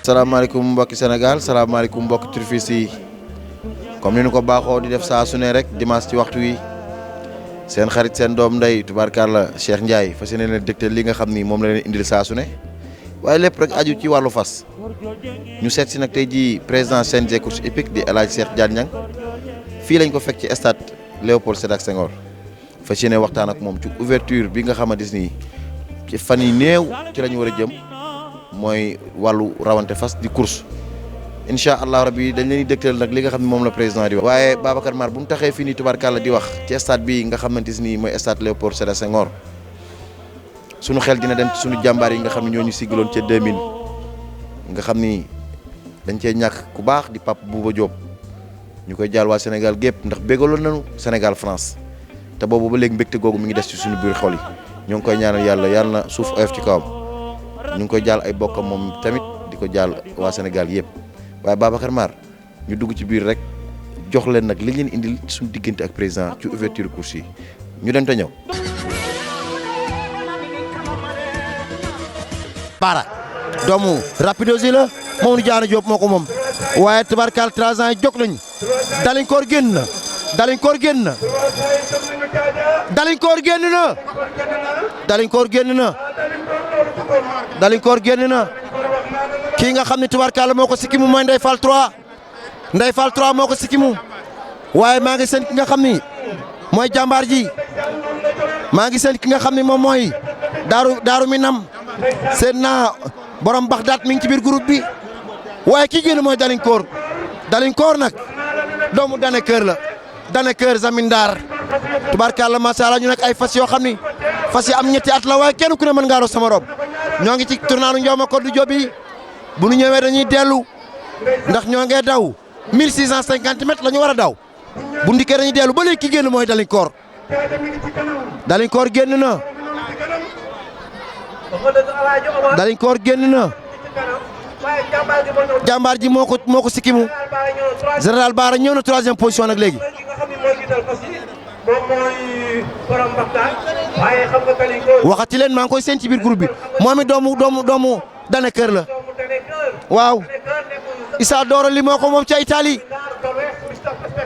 salaamaaleykum mbokki Sénégal salaamaaleykum mbokki turfis yi comme ni ñu ko baaxoo di def saa su ne rek dimanche ci waxtu wi seen xarit seen doom ndey tubaarkàlla Cheikh Ndiaye fas yéene leen dégtal li nga xam ni moom la leen indil saa su ne waaye lépp rek aju ci wàllu fas ñu seet si nag tey jii président CNG course hippique di El Hadj Cheikh Diagne Niang fii lañ ko fekk ci stade Léopold Sédar Senghor fas yéene waxtaan ak moom ci ouverture bi nga xamante ni ci fan yi néew ci la ñu war a jëm mooy wàllu rawante fas di course incha allah rabi dañ leen di dégtal nag li nga xam ne moom la président di wax. waaye Babacar Mar bu ñu taxee fii nii tubaarkàlla di wax ci stade bi nga xamante ni mooy stade Léopold Sédar Senghor sunu xel dina dem ci sunu jàmbaar yi nga xam ne ñoo ñu sigaloon ca 2000 nga xam ni dañ cee ñàkk ku baax di Pape Bouba Diop ñu koy jaal waa Sénégal gépp ndax bégaloon nañu Sénégal France te boobu ba léegi mbégte googu mi ngi des ci suñu biir xol yi ñoo ngi koy ñaanal yàlla na suuf oyof ci kawam ñu ngi koy jaal ay bokkam moom tamit di ko jaal waa Sénégal yëpp waaye Babacar Mar ñu dugg ci biir rek jox leen nag li leen indil suñu diggante ak président ci ouverture course yi ñu dem te ñëw. Baara doomu rapidos yi la moom Diana Diop moo ko moom waaye tabarkaal 3 ans yi jóg nañu dalinkoor génn na dalinkoor génn na dalinkoor génn na dalinkoor génn na dalinkoor génn na kii nga xam ne tabarkaal moo ko sikkimu mooy Ndeye Fall 3 Ndeye Fall 3 moo ko sikkimu waaye maa ngi seen ki nga xam ni mooy jàmbaar ji maa ngi seen ki nga xam ne moom mooy daaru minam seen naa borom Baxdaat mi ngi ci biir groupe bi waaye kii génn mooy dalinkoor nag doomu dane kër la dane kër zamindar tubaarkàlla macha Allah ñu nekk ay fas yoo xam ni fas yi am ñetti at la waaye kenn ku ne mën ngaa ros sama rob ñoo ngi ci tournaanu Ndiaw ma Kodou Diop bi bu ñu ñëwee dañuy dellu ndax ñoo ngee daw 1650 mètres la ñu war a daw bu ndikkee dañuy dellu ba léegi ki génn mooy dalinkoor génn na dalinkoor génn na jàmbaar ji moo ko sikkimu général Baara ñëw na 3e position nag léegi waxati leen maa ngi koy seen ci biir groupe bi moom it doomu dane kër la waaw Issa Doro li moo ko moom ca Italie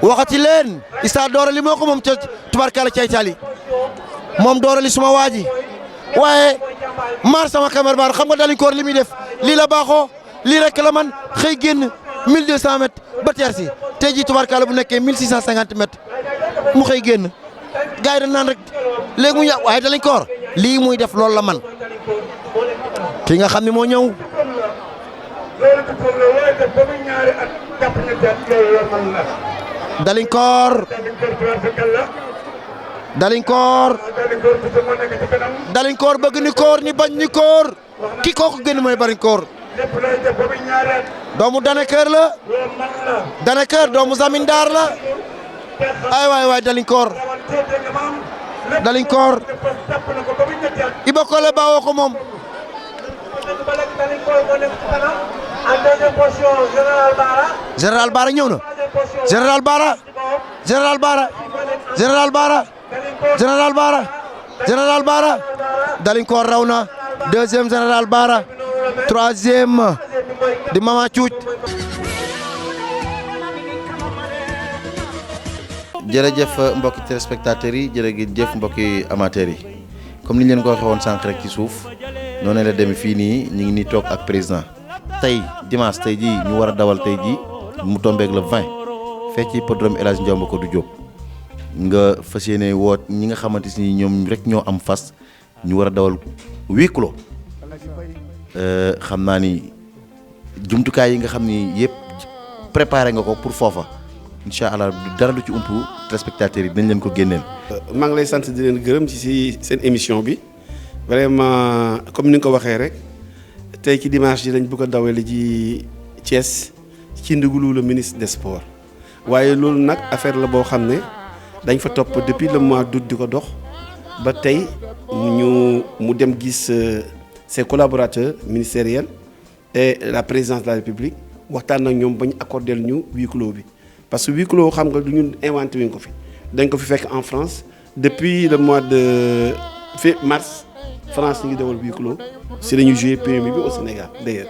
waxati leen Issa Doro li moo ko moom ca tubarkalla ca Italie moom Doro li suma waaji waaye maar sama cameraman xam nga dalinkoor li muy def lii la baaxoo lii rek la man xëy génn 1200 mètres ba teer si tey jii tubarkalla bu nekkee 1650 mètres mu xëy génn gars yi dañ naan rek léegi mu yàq waaye dalinkoor lii muy def loolu la man ki nga xam ne moo ñëw dalinkoor bëgg ni koor ni bañ ni koor ki kooku gën mooy barinkoor doomu dane kër la dane kër doomu zamindar la ay waay dalinkoor Iba Kole bawoo ko moom général Baara ñëw na général Baara dalinkoor raw na 2e général Baara 3e di Mama Cuuc. jërëjëf mbokki téléspectateurs yi jërëjëf mbokki amateurs yi comme ni ñu leen ko waxee woon sànq rek ci suuf noonu la demee fii nii ñu ngi nii toog ak président tey dimanche tey jii ñu war a dawal tey jii mu tombeeg le 20 fee ci hippodrome El Hadj Ndiaw ma Kodou Diop nga fas yéene woot ñi nga xamante ni ñoom rek ñoo am fas ñu war a dawal 8 kilos xam naa ni jumtukaay yi nga xam ni yëpp préparé nga ko pour foofa. incha allah dara du ci umpu téléspectateurs yi dinañ leen ko génneel. maa ngi lay sant di leen gërëm ci seen émission bi vraiment comme ni nga ko waxee rek tey ci dimanche ji lañ bëgg a dawale ji Thiès ci ndigalu le ministre des sports waaye loolu nag affaire la boo xam ne dañ fa topp depuis le mois d'août di ko dox ba tey mu dem gis ses collaborateurs ministériels et la présidence de la République waxtaan ak ñoom ba ñu accordé ñu huis clos bi. parce que huis clos xam nga du ñu inventé wuñ ko fi dañ ko fi fekk en France depuis le mois de mars France ñu ngi dawal huis clos si la ñuy joué premier bi au Sénégal d'ailleurs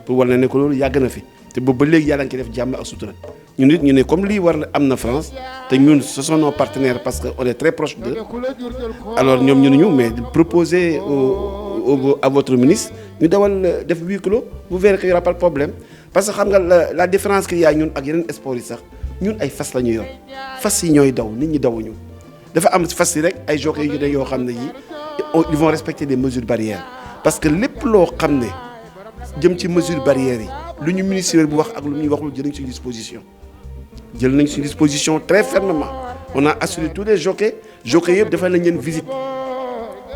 pour war na ne ko loolu yàgg na fi te boobu ba léegi yàlla ngi def jàmm ak sutura ñun it ñu ne comme lii war am na France te ñun ce sont nos partenaires parce que on est très proche d'eux alors ñoom ñu ne ñu mais proposer à votre ministre ñu dawal def huis clos vous verrez qu'il y aura pas de problème parce que xam nga la différence qu'il y a ñun ak yeneen sport yi sax ñun ay fas la ñu yor fas yi ñooy daw nit ñi dawuñu dafa am fas yi rek ay jockeys yu ne yoo xam ne yi ils vont respecter des mesures barrières parce que lépp loo xam ne jëm ci mesures barrières yi lu ñu ministère bu wax ak lu ñuy waxul jël nañ suñu disposition très fermement on a assuré tous les jockeys yëpp defal nañ leen visite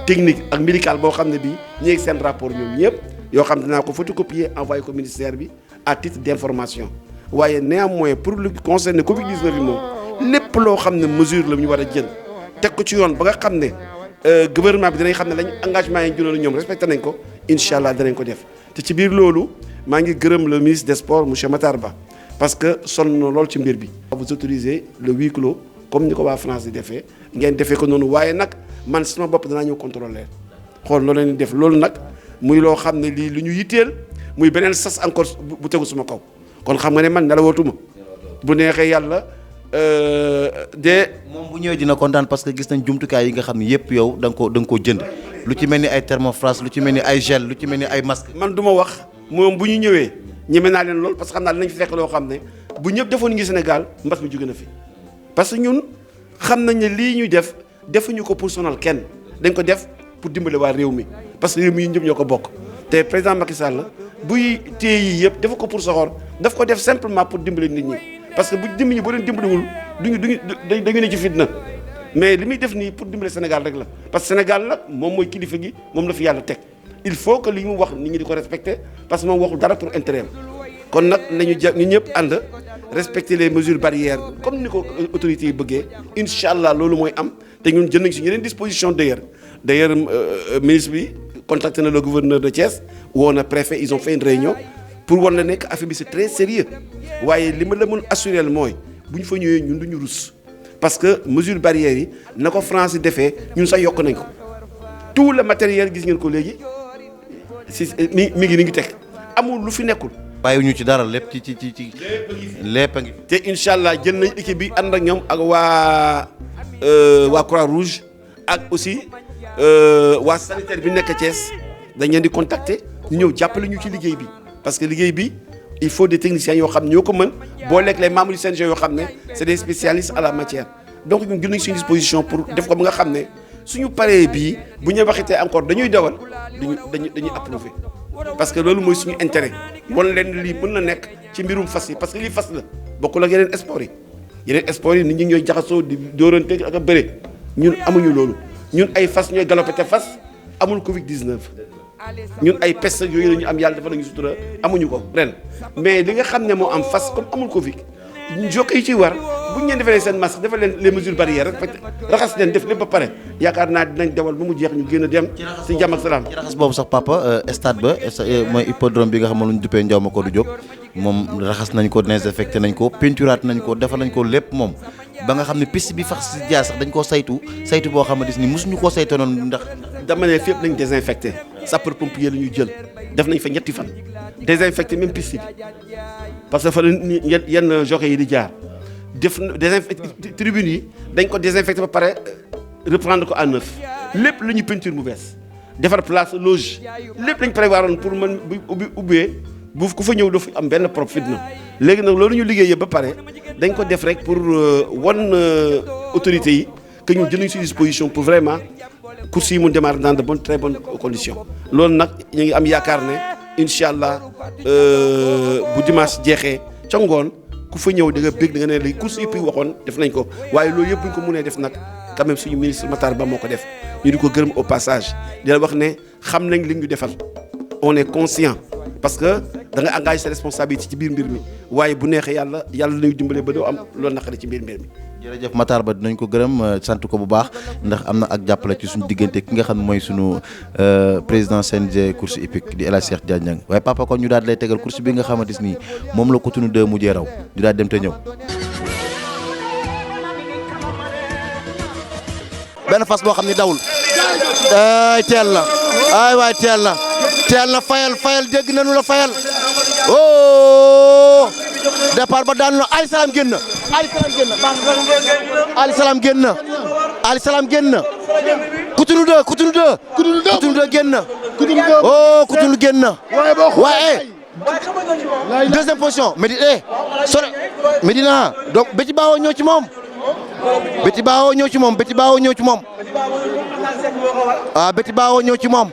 technique ak médicale boo xam ne bii ñu ngi seen rapport ñoom ñëpp yoo xam ne dinaa ko photocopier envoyé ko ministère bi à titre d'information waaye néanmoins pour lu concerner Covid-19 bi moom lépp loo xam ne mesure la ñu war a jël teg ko ci yoon ba nga xam ne gouvernement bi dinañ xam ne lañ engagement yi jëloon ñoom respecté nañ ko incha allah danañ ko def te ci biir loolu maa ngi gërëm le ministre des sports monsieur Matar Ba parce que sonn na lool ci mbir bi. vous autorisez le huis clos comme ni ko waa France di defee ngeen defee ko noonu waaye nag man sama bopp danaa ñëw contrôler xool loolu leen def loolu nag muy loo xam ne lii lu ñu yitteel muy beneen sas encore bu tegu suma kaw kon xam nga ne man nelawootuma bu neexee yàlla moom bu ñëwee dina kontaan parce que gis nañ jumtukaay yi nga xam ne yëpp yow da nga koo jënd lu ci mel ni ay thermoflash lu ci mel ni ay gel lu ci mel ni ay masque. man du ma wax moom bu ñu ñëwee ñeme naa leen lool parce que xam naa dinañ fi fekk loo xam ne bu ñëpp defoon ngi Sénégal mbas mi jóge na fi parce que ñun xam nañ ne lii ñuy def defuñu ko pour sonal kenn dañ ko def pour dimbale waa réew mi parce que réew mi ñëpp ñoo ko bokk te président Macky Sall buy téye yii yëpp defu ko pour soxor daf ko def simplement pour dimbale nit ñi parce que bu nit ñi boo leen dimbaliwul dañu ne ci fitna mais li muy def nii pour dimbale Sénégal rek la parce que Sénégal nag moom mooy kilifa gi moom la fi yàlla teg il faut que li mu wax nit ñi di ko respecter parce que moom waxul dara pour intérêt kon nag nañu ñu ñëpp ànd respecter les mesures barrières comme ni ko autorités yi bëggee incha allah loolu mooy am te ñun jël nañ si yeneen disposition d'ailleurs ministre bi contacté na le gouverneur de Thiès woo na préfet ils ont fait une réunion pour wan la nekk affaire bi c'est très sérieux waaye li ma la mën assurer mooy bu ñu fa ñëwee ñun du ñu rus parce que mesures barrières yi na ko France yi defee ñun sax yokk nañ ko tout le matériel gis ngeen ko léegi si mi ngi teg amul lu fi nekkul. bàyyiwuñu ci dara lépp ci lépp a ngi. te incha allah jël nañ équipe bi ànd ak ñoom ak waa Croix-Rouge ak aussi waa sanitaire bi nekk Thiès dañ leen di contacter ñu ñëw jàppale ñu ci liggéey bi parce que liggéey bi il faut des techniciens yoo xam ne ñoo ko mën boo lekk les membres du CNG yoo xam ne c'est des spécialistes à la matière donc ñun gën nañ suñu disposition pour def ko ba nga xam ne suñu paree bii bu ñu waxitee encore dañuy dawal dañuy approuver parce que loolu mooy suñu intérêt wan leen lii mën na nekk ci mbirum fas yi parce que lii fas la bokkul ak yeneen sport yi nit ñi ñooy jaxasoo di dóorante ak a bëre ñun amuñu loolu ñun ay fas ñooy galopé te fas amul Covid-19 ñun ay peste yooyu la ñu am yàlla dafa lañu sutura amuñu ko ren mais li nga xam ne moo am fas comme amul Covid jokk yi ciy war bu ñu leen defalee seen masque defal leen les mesures barrières rek raxas leen def lépp ba pare yaakaar naa dinañ dawal ba mu jeex ñu gën a dem si jàmm ak salaam. ci raxas boobu sax papa stade ba mooy hippodrome bi nga xam ne lu ñu duppee Ndiaw Macodou Diop moom raxas nañ ko désinfecté nañ ko peinturaat nañ ko defal nañ ko lépp moom ba nga xam ne piste bi fax si jaar sax dañ koo saytu boo xam ne ni mosuñu koo saytoo noonu ndax. dama ne fépp nañ désinfecté sapeur pompier la ñuy jël def nañ fa ñetti fan désinfecté même piste bi parce que fa la yenn jockey yi di jaar def désinfecté tribune yi dañ ko désinfecté ba pare reprendre ko à neuf lépp la ñu peinture mu bees defar place loge lépp lañ prévoir woon pour mën bu ubbee bu ku fa ñëw doo fi am benn propre fitna léegi nag loolu ñu liggéey yëpp ba pare dañ ko def rek pour wan autorités yi que ñu jël nañ ci disposition pour vraiment course yi mu démarrer dans de bonnes très bonnes conditions loolu nag ñu ngi am yaakaar ne incha allah bu dimanche jeexee ca ngoon ku fa ñëw da nga bëgg da nga ne léegi course yëpp yi waxoon def nañ ko waaye loolu yëpp bu ñu ko mënee def nag quand même suñu ministre Matar Ba moo ko def ñu di ko gërëm au passage di la wax ne xam nañ li ñu defal on est conscient parce que da nga engagé sa responsabilité ci biir mbir mi waaye bu neexee yàlla nañu dimbale ba doo am loolu naqari ci biir mbir mi. jërëjëf Matar Ba dinañ ko gërëm sant ko bu baax ndax am na ak jàppale ci suñu diggante ki nga xam ne mooy suñu président CNG course hippique di El Hadj Cheikh Diagne waaye papa kon ñu daal di lay tegal course bi nga xamante ni moom la Cotonou 2 mujjee raw ñu daal dem te ñëw. benn fas boo xam ne dawul ay teel la ay waay teel la teel na fayal dégg nañu la fayal oh départ ba daanu na Ali Salam génn na Ali Salam génn na Ali Salam génn na Coutounou 2 génn na oh Coutounou génn na waaye deuxième position Medina donc Béti Bawo ñëw ci moom Béti Bawo ñëw ci moom Béti Bawo ñëw ci moom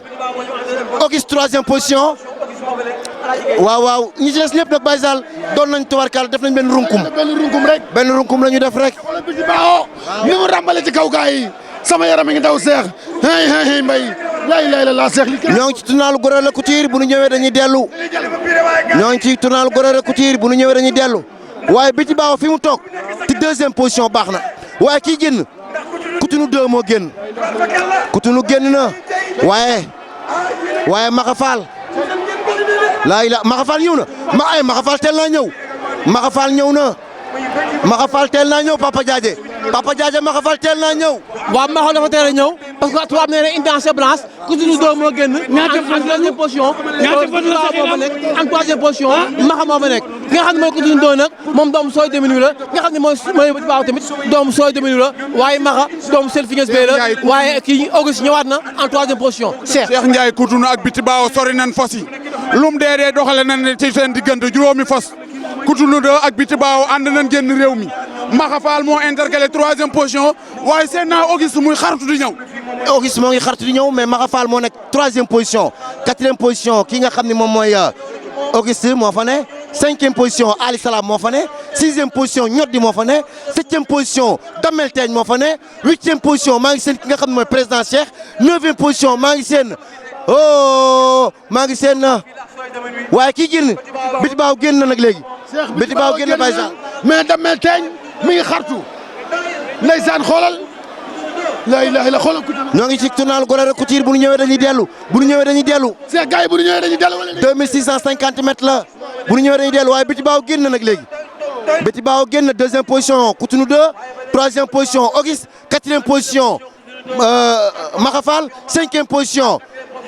Auguste troisième position waaw ñi ci des ñëpp nag Baye Sall doon nañ tubarkal def nañ benn runkum la ñu def rek Béti Bawo ni mu ràmbale ci kaw gaa yi sama yaram ngi daw Seex hey mbay lay la Seex li ñoo ngi ci tournalu Gorée Couture bu ñu ñëwee dañuy dellu waaye Béti Bawo fi mu toog ci deuxième position baax na waaye kii génn Coutounou 2 moo génn Coutounou génn na waaye Maxa Fall Maxa Fall ñëw na Maxa Fall teel naa ñëw Maxa Fall ñëw na Maxa Fall teel naa ñëw Papa Diadje Maxa Fall teel naa ñëw. waaw Maxa dafa teel a ñëw parce que tubaab nee na une dent blanche Coutounou 2 moo génn. en deuxième position. en troisième position. Maxa moo fa nekk ki nga xam ne mooy Coutounou 2 nag moom doomu sooy deminu la ki nga xam ne mooy Béti Bawo tamit doomu sooy deminu la waaye Maxa doomu Selfigues Bay la waaye kii Auguste ñëwaat na en troisième position. Cheikh Ndiaye Coutounou ak Béti Bawo sori nañ fos yi lum dee doxale nañ ci seen diggante juróomi fos Coutounou 2 ak Béti Bawo ànd nañ génn réew mi Maxa Fall moo intercalé troisième position waaye seen naa Auguste muy xartu di ñëw. Auguste moo ngi xartu di ñëw mais Maxa Fall moo nekk troisième position quatrième position ki nga xam ne moom mooy Auguste moo fa ne cinquième position Ali Salam moo fa ne sixième position Ñoddi moo fa ne septième position Damel Teeñ moo fa ne huitième position maa ngi seen ki nga xam ne mooy président Cheikh neuvième position maa ngi seen waaye kii génn Béti Bawo génn na nag léegi. Béti Bawo génn na Baye Sall mais Damel Teeñ mi ngi xartu ndeysaan xoolal la ilaha illa xoolal ñoo ngi ci tournal Gorée Couture bu ñu ñëwee dañuy dellu Seex gars yi bu ñu ñëwee dañuy dellu wala 2650 mètres la bu ñu ñëwee dañuy dellu waaye Béti Bawo génn na nag léegi Béti Bawo génn deuxième position Coutounou 2 troisième position Auguste quatrième position Maxa Fall cinquième position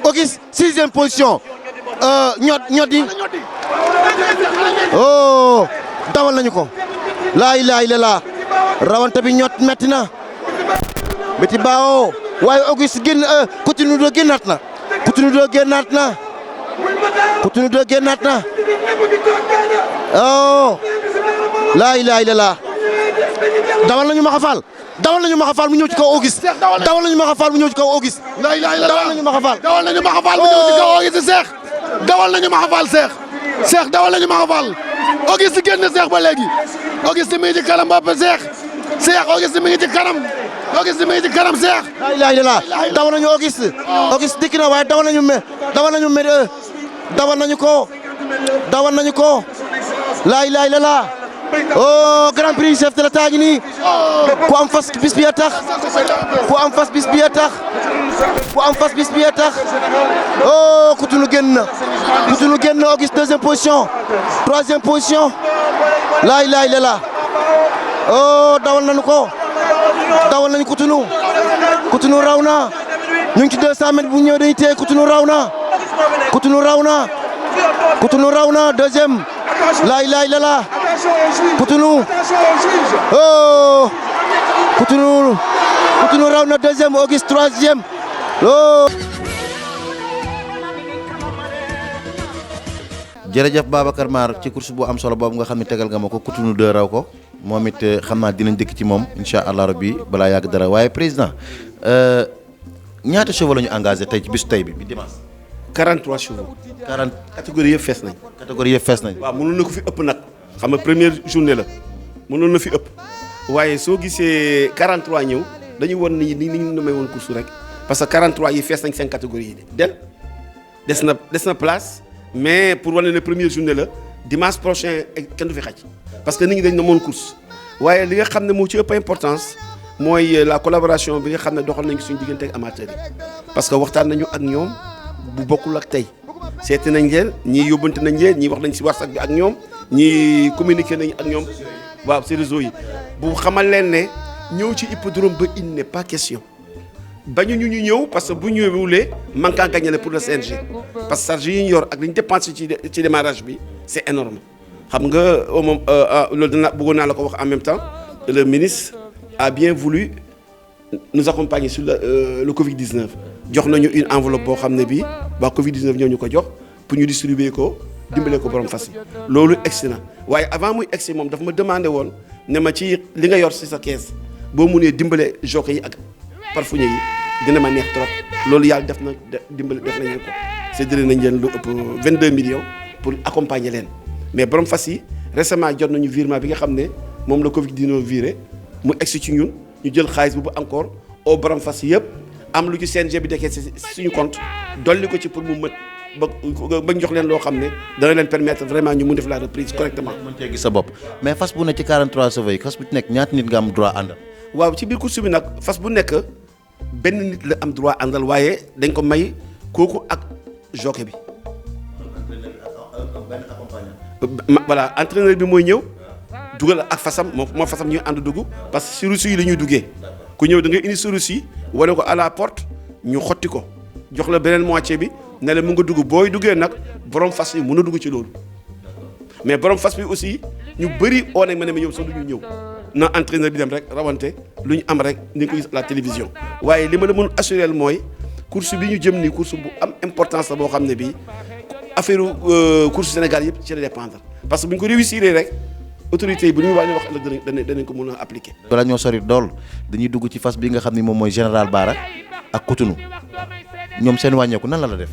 Auguste sixième position Ñoddi oh dawal nañu ko laa ilaaha illallaah rawante bi metti na Béti Bawo waaye Auguste génn Coutounou 2 génnaat na oh laa ilaaha illallaah dawal nañu Maxa Fall mu ñëw ci kaw Auguste dawal nañu Maxa Fall mu ñëw ci kaw Auguste dawal nañu Maxa Fall mu ñëw ci kaw Auguste Seex dawal nañu Maxa Fall Seex dawal nañu Maxa Fall Auguste génn Seex ba léegi Auguste mi ngi ci kanam ba Seex Auguste mi ngi ci kanam Seex laa ilaaha illallaah dawal nañu Auguste dikk na waaye dawal nañu ko laa ilaaha illallaah oh grand prix chef de l'État gi nii ku am fas bis bi tax oh Coutounou génn na Auguste deuxième position troisième position laa ilaaha illallaah oh dawal nañu Coutounou raw na ñu ngi ci 200 mètres bu ñëw dañuy téye Coutounou raw na deuxième laa ilaaha illallaah Coutounou oh Coutounou raw na deuxième Auguste troisième oh. jërëjëf Babacar Mar ci course bu am solo boobu nga xam ne tegal nga ma ko Coutounou 2 raw ko moom it xam naa dinañ dëkk ci moom incha allah rabbi balaa yàgg dara waaye président ñaata chevaux la ñu engagé tey ci bisu tey bi dimanche. 43 chevaux. 40 catégorie yëpp fees nañ. waaw mënoon na ko fi ëpp nag xam nga première journée la mënoon na fi ëpp waaye soo gisee 43 ñëw dañuy won ni ñu namee woon course rek parce que 43 yi fees nañ seen catégorie yi des na place mais pour wane ne première journée la dimanche prochain kenn du fi xaj parce que nit ñi dañ na moon course waaye li nga xam ne moo ci ëpp importance mooy la collaboration bi nga xam ne doxal nañ suñu diggante ak amateurs yi parce que waxtaan nañu ak ñoom bu bokkul ak tey seeti nañ leen ñii yóbbante nañ leen ñii wax nañ si WhatsApp bi ak ñoom ñii communiqué nañ ak ñoom waaw si réseau yi bu xamal leen ne ñëw ci hippodrome ba il n'est pas question bañu ñu ñëw parce que bu ñëwulee manque à gagner pour le CNG parce que charge yi ñu yor ak li ñu dépensé ci démarrage bi c'est énorme xam nga moom loolu dana bëggoon naa la ko wax en même temps le ministre a bien voulu nous accompagner sur le Covid-19 jox nañu une enveloppe boo xam ne bii waa Covid-19 ñoo ñu ko jox pour ñu distribuer ko dimbale ko borom fas yi loolu egsi na waaye avant muy egsi moom dafa ma demandé woon ne ma ci li nga yor ci sa kees boo munee dimbale jockey yi ak parfumé yi dina ma neex trop loolu yàlla def na dimbale def nañu ko séddale nañ leen lu ëpp 22 millions pour accompagner leen mais borom fas yi récemment jot nañu virement bi nga xam ne moom la Covid-19 viré mu egsi ci ñun ñu jël xaalis boobu encore au borom fas yëpp am lu ci CNG bi dekkee suñu compte dolli ko ci pour mu mët ba jox leen loo xam ne dana leen permettre vraiment ñu mun def la reprise correctement. mën cee gis sa bopp mais fas bu ne ci 43 chevaux yi fas bu ci nekk ñaata nit nga am droit àndal. waaw ci biir course bi nag fas bu nekk benn nit la am droit àndal waaye dañ ko may kooku ak jockey bi. voilà entraîneur bi mooy ñëw dugal ak fasam moo fasam ñuy ànd dugg parce que si reçu yi la ñuy duggee ku ñëw da ngay indi sa reçu yi wane ko à la porte ñu xotti ko jox la beneen moitié bi ne la mu nga dugg booy duggee nag borom fas yi mun a dugg ci loolu mais borom fas bi aussi ñu bëri oo nañ ma ne ma ñëw sax du ñu ñëw na entraîneur bi dem rek rawante lu ñu am rek ni ko gis la télévision waaye li ma la mën assurer mooy course bi ñu jëm nii course bu am importance la boo xam ne bii affaire course Sénégal yëpp ci la dépendre parce que bu ñu ko réussir rek autorités yi bu ñu wax ëllëg danañ ko mën a appliquer. bala ñoo sori dool dañuy dugg ci fas bi nga xam ni moom mooy général Bara ak Cotonou ñoom seen wàññeeku nan la def.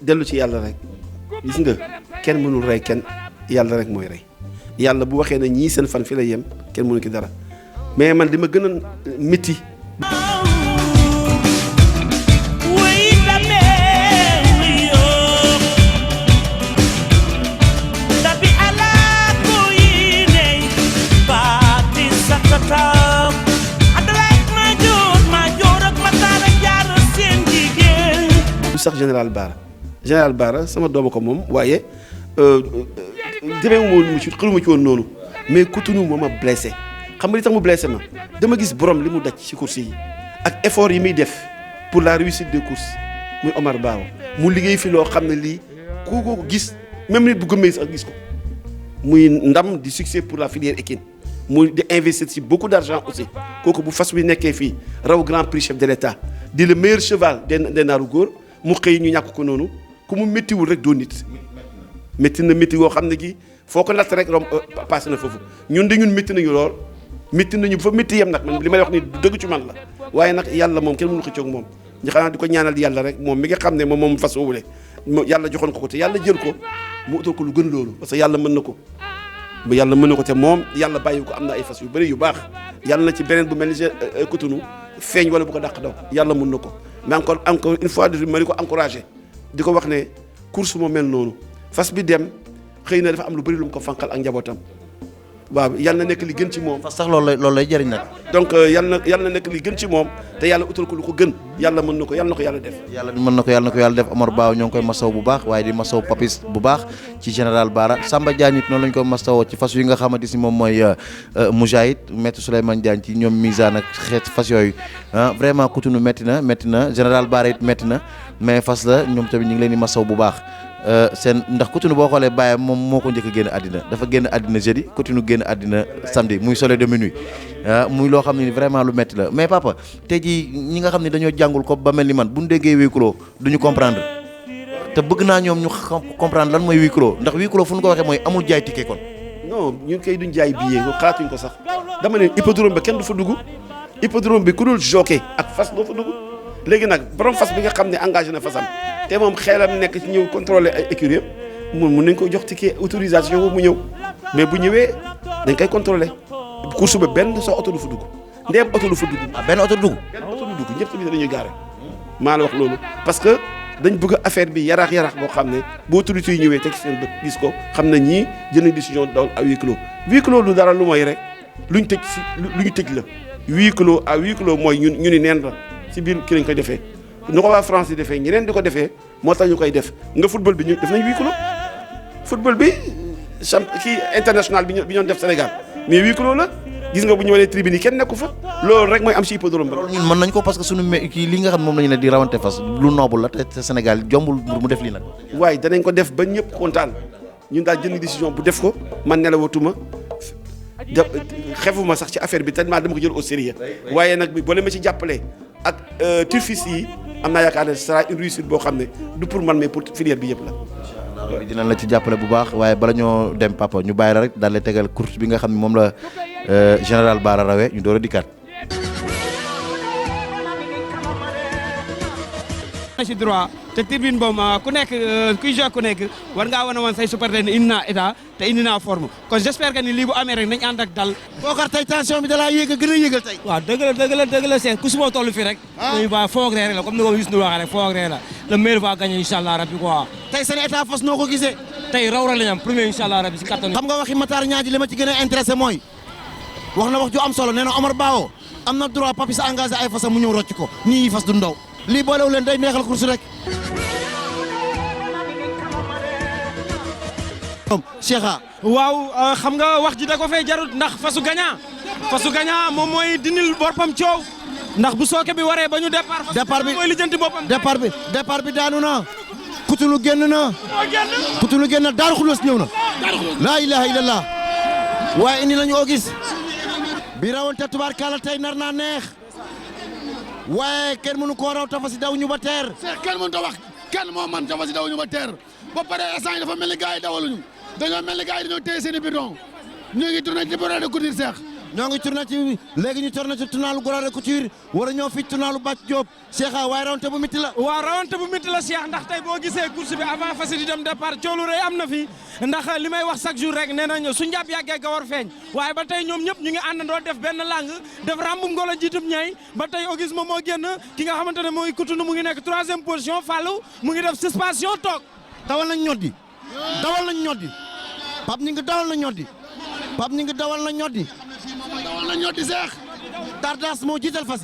dellu ci yàlla rek gis nga kenn mënul rey kenn yàlla rek mooy rey yàlla bu waxee ne ñii seen fan fi la yem kenn mënu ki dara mais man li ma gën a métti. sax général Bara sama dooma ko moom waaye demeewu ma ci xëruma ci woon noonu mais Cotonou moo ma blessé xam nga li tax mu blessé ma dama gis borom li mu daj ci course yi ak effort yi muy def pour la réussite des courses muy Omar Bao mu liggéey fi loo xam ne lii ku ko gis même nit bu gëmmee sax gis ko muy ndam di succès pour la filière équine muy di investir ci beaucoup d'argent aussi kooku bu fas bi nekkee fii raw grand prix chef de l'État di le meilleur cheval des naaru góor mu xëy ñu ñàkk ko noonu ku mu méttiwul rek doo nit métti na métti woo xam ne gi foo ko natt rek rom passé na foofu ñun métti nañu lool métti nañu fa métti yem nag man li may wax ni du dëgg ci man la waaye nag yàlla moom kenn mënu xëccoo ak moom ñu xanaa di ko ñaanal yàlla rek moom mi nga xam ne moom fas woowule yàlla joxoon ko te yàlla jël ko mu utal ko lu gën loolu parce que yàlla mën na ko te moom yàlla bàyyi ko am na ay fas yu bëri yu baax yàlla na ci beneen bu mel ni Cotonou feeñ wala bu ko dàq daw yàlla mën na ko mais encore une fois ma di ko encouragé di ko wax ne course moo mel noonu fas bi dem xëy na dafa am lu bëri lu mu ko fanqal ak njabootam waaw yàlla na nekk li gën ci moom. fas sax loolu lay jëriñ nag. donc yàlla na nekk li gën ci moom te yàlla utal ko lu ko gën yàlla mën na ko yàlla def. yàlla mën na ko yàlla def Omar Bao ñoo ngi koy masaw bu baax waaye di masaw Papis bu baax ci général Bara Samba Diagne it noonu lañ koy masawoo ci fas yi nga xamante si moom mooy Moujahid maître Souleymane Diagne ci ñoom misaan ak xeet fas yooyu vraiment Cotonou métti na général Bara it métti na mais fas la ñoom tamit ñu ngi leen di masaw bu baax. seen ndax Cotonou boo xoolee bàyyam moom moo ko njëkk a génn àddina dafa génn àddina jeudi Cotonou génn àddina samedi muy soleil de minuit muy loo xam ne vraiment lu metti la mais papa tey jii ñi nga xam ne dañoo jàngul ko ba mel ni man bu ñu déggee huis clos duñu comprendre te bëgg naa ñoom ñu comprendre lan mooy huis clos ndax huis clos fu ñu ko waxee mooy amul jaay ticket kon. non ñun kay duñ jaay billet xalaatuñ ko sax dama ne hippodrome bi kenn du fa dugg hippodrome bi ku dul jockey ak fas doo fa dugg léegi nag borom fas bi nga xam ne engagé na fasam te moom xeelam nekk ci ñëw contrôler ay écurie mun nañ ko jox ticket autorisation mu ñëw mais bu ñëwee dañ koy contrôler course ba benn soo oto du fa dugg ndeem oto du fa dugg. benn oto du dugg. ñëpp tamit dañuy gaare maa la wax loolu parce que dañ bëgg affaire bi yaraax boo xam ne bu autorités yi ñëwee teg seen bët gis ko xam na ñii jël nañ décision dawal à huis clos lu dara lu mooy rek lu ñu tëj la huis clos à huis clos mooy ñu ni neen la si biir ki lañ koy defee. nu ko waa France di defee ñeneen di ko defee moo tax ñu koy def nga football bi ñu def nañ huis clos football bi kii international bi ñu def Sénégal mais huis clos la gis nga bu ñu wanee tribune yi kenn nekku fa loolu rek mooy am ci hippodrome bi. loolu ñun mën nañ ko parce que suñu kii li nga xam moom la ñu ne di rawante fas lu noble la te Sénégal jombul mu def lii nag. waaye danañ ko def ba ñëpp kontaan ñun daal jënd décision bu def ko man nelawatuma xefuma sax ci affaire bi tellement dama ko jël au sérieux waaye nag boo leen ma ci jàppalee ak turfistes yi am naa yaakaar ne ce sera une réussite boo xam ne du pour man mais pour filière bi yëpp la. waaw dinañ la ci jàppale bu baax waaye bala ñoo dem papa ñu bàyyi la rek daal di tegal course bi nga xam ne moom la général Bara rawee ñu door a dikkaat. ci droit te tribune boobu ku nekk kuy joué ku nekk war ngaa wane woon say supporter ne indi naa état te indi naa forme kon j'espère que ni lii bu amee rek nañ ànd ak dal. Bokar tey tension bi da laa yéeg a gën a yéegal tey. waaw dëgg la seet ku suboo toll fii rek. dañuy baax foog ree rek la comme ni ko Youssou Ndour waxee rek foog ree la le meilleur va gagner incha allah rabbi quoi. tey seen état fas noo ko gisee. tey raw rek la ñu am premier incha allah rabbi si kattanu. xam nga waxi Matar Ñaaji li ma ci gën a intéressé mooy wax na wax ju am solo nee na Omar Bao am na droit Papis engagé ay fasam mu ñëw rocc ko ñii fas du ndaw lii boolewu leen day neexal course rek. Cheikha. waaw xam nga wax ji da ko fay jarut ndax fasu gagnant moom mooy dindil boppam coow ndax bu sooke bi waree ba ñu départ bi mooy lijjanti boppam. départ bi daanu na. Kutulu génn na. Daaru Xuloos ñëw na. laa ilaha illallah. waaye indi nañu Auguste. bi rawante tubaarkàlla tey nar naa neex. waaye kenn mënu koo raw tafasi daw ñu ba teer. Cheikh kenn mënu ta wax kenn moo man tafasi daw ñu ba teer ba pare instant yi dafa mel ni gars yi dawaluñu dañoo mel ni gars yi dañoo téye seen i bidon ñu ngi tourné ci Brodé de Couture Cheikh. ñoo ngi tourné ci léegi ñu tourné ci tournalu Brodé de Couture war a ñoo fi tournalu Bac Diop Cheikh waaye rawante bu métti la. waaw rawante bu métti la Cheikh ndax tey boo gisee course bi avant fas di dem départ coolu rëy am na fi ndax li may wax chaque jour rek nee nañu su njàpp yàggee ga war feeñ waaye ba tey ñoom ñëpp ñu ngi àndandoo def benn lang def rambum ngolo jiitum ñay ba tey Auguste moom moo génn ki nga xamante ne mooy Kutunu mu ngi nekk 3e position Fallou mu ngi def suspension toog. dawal nañ ñoddi Pape ñi ngi dawal na ñoddi Cheikh. Dardas moo jiital fas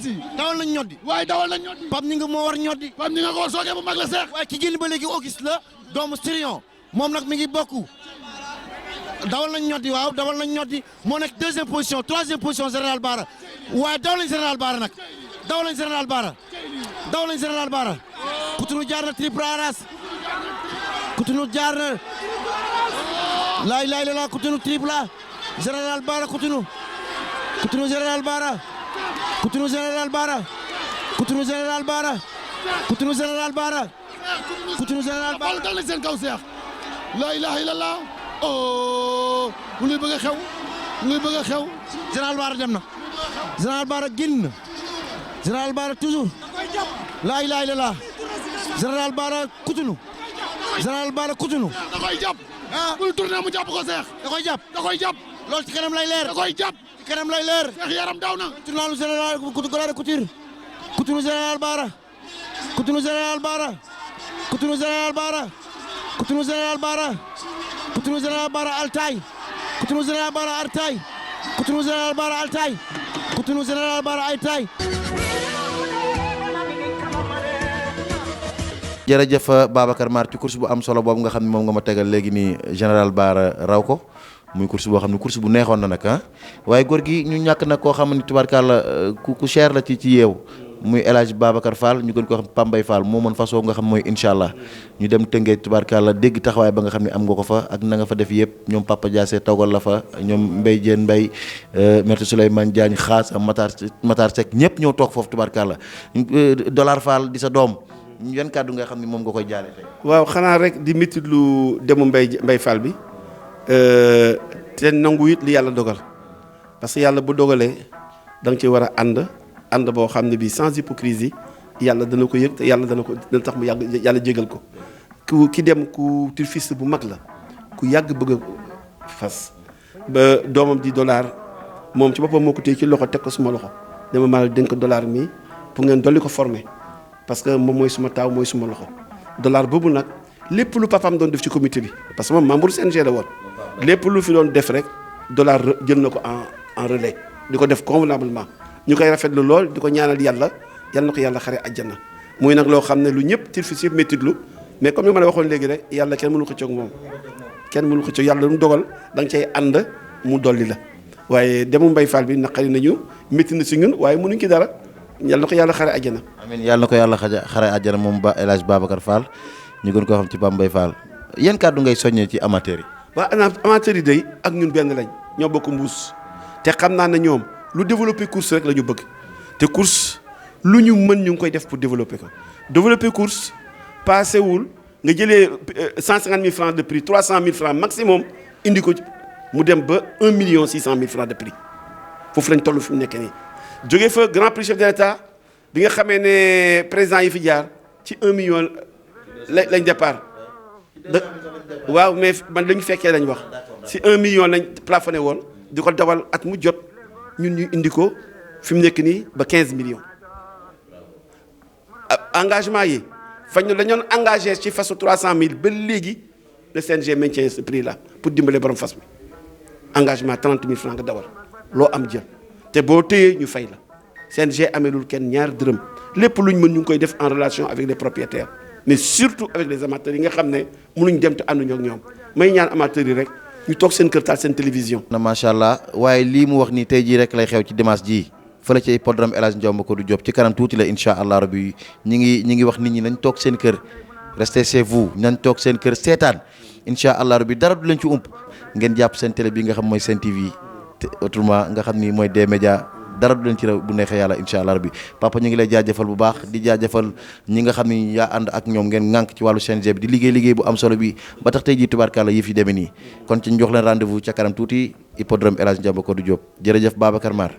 yi. dawal nañ ñoddi. waaye dawal nañ ñoddi. Pape ñi ngi moo war ñoddi. Pape ñi nga ko soogee bu mag la Cheikh. waaye ki génn ba léegi Auguste la doomu Sirion moom nag mi ngi bokku dawal nañ ñoddi moo nekk 2e position 3e position général Bara waaye dawal nañ général Bara Kutunu jaar na triple aras Kutunu jaar na laay la Kutunu triple général Bara Kutunu général Bara dal na seen kaw Cheikh. la ilaha illallah. oh mu ngi bëgg a xew. général Bara dem na. général Bara génn na. général Bara toujours. la ilaha illallah. général Bara Kutunu. da koy jàpp. bul tourné mu jàpp ko Cheikh. da koy jàpp. loolu ci kanam lay leer. Cheikh yaram daw na. tournalu général Brodé de Couture. Kutunu général Bara. Kutunu général Bara Altay. jërëjëf Babacar Mar ci course bu am solo boobu nga xam ne moom nga ma tegal léegi nii général Bara raw ko muy course boo xam ne course bu neexoon na nag waaye góor gi ñu ñàkk nag koo xam ne tubaarkàlla ku cher la ci yeew muy El Hadj Babacar Fall ñu gën ko xam Pambay Fall moo mën façon nga xam mooy incha allah ñu dem tëngee tubaarkàlla dégg taxawaay ba nga xam ne am nga ko fa ak na nga fa def yëpp ñoom Papa Diassé toogal la fa ñoom Mbaye Diène Mbaye maître Souleymane Diagne Xaas Matar Seck ñëpp ñëw toog foofu tubaarkàlla Dollar Fall di sa doom yan kàddu nga xam ne moom nga koy jaale tey. waaw xanaa rek di métti lu demu Mbaye Fall bi te nangu it li yàlla dogal parce que yàlla bu dogalee da nga ci war a ànd boo xam ne bii sans hypocrisie yàlla dana ko yëg te yàlla dana tax mu yàgg yàlla jégal ko ki dem ku turfiste bu mag la ku yàgg bëgg a fas ba doomam di Dollar moom ci boppam moo ko téye ci loxo teg ko suma loxo dama maa dénk Dollar mii pour ngeen dolli ko former parce que moom mooy suma taaw mooy suma loxo Dollar boobu nag lépp lu papaam doon def ci comité bi parce que moom membre CNG la woon lépp lu fi doon def rek Dollar jël na ko en relais di ko def convenablement ñu koy rafetlu lool di ko ñaanal yàlla na ko yàlla xare àjjana muy nag loo xam ne lu ñëpp turfiste yëpp méttitlu mais comme ni ma la waxoon léegi rek yàlla kenn mënu xëccoog moom kenn mënu xëccoog yàlla lu mu dogal da nga cay ànd mu dolli la waaye demu Mbaye Fall bi naqari nañu métti na si ñun waaye mënuñ ci dara yal na ko yàlla xare àjjana. amiin yàlla na ko yàlla xare àjjana moom ba El Hadj Babacar Fall ñu gën koo xam ci Pape Mbaye Fall yan kàddu ngay soññee ci amateurs yi. waaw amateurs yi day ak ñun benn lañ ñoo bokk mbuus te xam naa ne ñoom lu développer course rek la ñu bëgg te course lu ñu mën ñu ngi koy def pour développer ko développer course passé wul nga jëlee 150 000 francs de prix 300 000 francs maximum indi ko mu dem ba 1 600 000 francs de prix foofu lañ toll fi mu nekk nii. jógee fa grand prix chef de l'État bi nga xamee ne président yi fi jaar ci 1 million lañ départ waaw mais man lañu fekkee lañ wax si 1 million lañ plafonné woon di ko dawal at mu jot ñun ñu indi ko fi mu nekk nii ba 15 millions. engagement yi fañ ñu dañoon engagé ci fasu 300 000 ba léegi le CNG maintient ce prix là pour dimbale borom fas bi engagement 30 000 francs nga dawal loo am jël te boo téyee ñu fay la CNG amelul kenn ñaar dërëm lépp luñ mën ñu ngi koy def en relation avec les propriétaires mais surtout avec les amateurs yi nga xam ne mënuñ dem te ànduñoo ak ñoom may ñaan amateurs yi rek ñu toog seen kër taal seen télévision. na macha allah waaye lii mu wax ni tey jii rek lay xew ci dimanche jii fële ci hippodrome El Hadj Ndiomba Kodou Diop ci kanam tuuti la incha allah rabbi ñi ngi wax nit ñi nañ toog seen kër restez chez vous nañ toog seen kër seetaan incha allah rabbi dara du leen ci ump ngeen jàpp seen télé bi nga xam mooy seen TV te autrement nga xam ni mooy des médias dara du leen ci raw bu neexee yàlla incha allah rabbi papa ñu ngi lay jaajëfal bu baax di jaajëfal ñi nga xam ni yaa ànd ak ñoom ngeen ŋànk ci wàllu CNG bi di liggéey bu am solo bi ba tax tey jii tubaarkàlla yëf yi demee nii kon ci ñu jox leen rendez-vous ca kanam tuuti hippodrome El Hadj Ndiomba Kodou Diop jërëjëf Babacar Mar